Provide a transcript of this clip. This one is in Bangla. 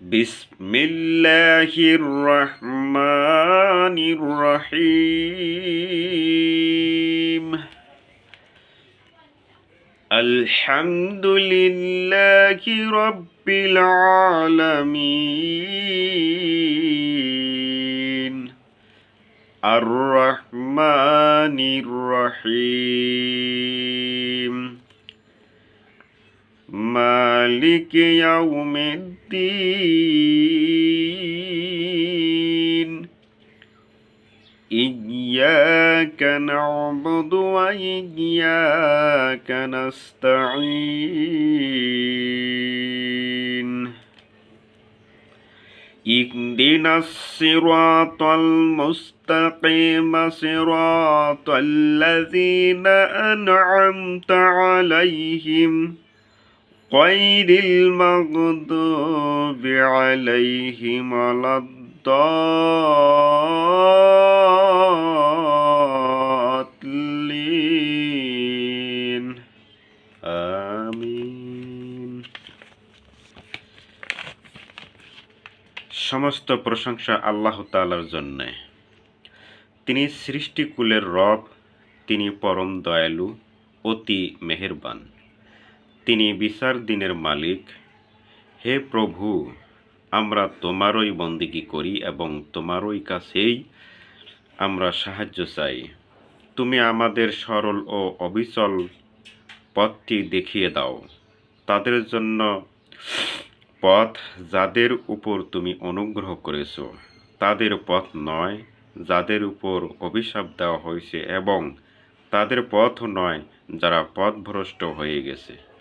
বিসমিল্লাহির রহমানির রহিম। আলহামদুলিল্লাহি রাব্বিল আলামিন। আর রহমানির রহিম। মালিকি ইয়াউমিদ্দিন। ইয়্যাকা না'বুদু ওয়া ইয়্যাকা নাস্তাঈন। ইহদিনাস সিরাতাল মুস্তাকিম সিরাতাল্লাযীনা আন'আমতা আলাইহিম গায়রিল মাগদুবি আলাইহিম ওয়ালাদ-দাল্লিন। আমিন। সমস্ত প্রশংসা আল্লাহ তাআলার জন্যে। তিনি সৃষ্টিকুলের রব, তিনি পরম দয়ালু, অতি মেহেরবান। তিনি বিচার দিনের মালিক। হে প্রভু, আমরা তোমারই বন্দেগী করি এবং তোমারই কাছেই আমরা সাহায্য চাই। তুমি আমাদের সরল ও অবিচল পথটি দেখিয়ে দাও। তাদের জন্য পথ যাদের উপর তুমি অনুগ্রহ করেছ, তাদের পথ নয় যাদের উপর অভিশাপ দেওয়া হয়েছে, এবং তাদের পথ নয় যারা পথভ্রষ্ট হয়ে গেছে।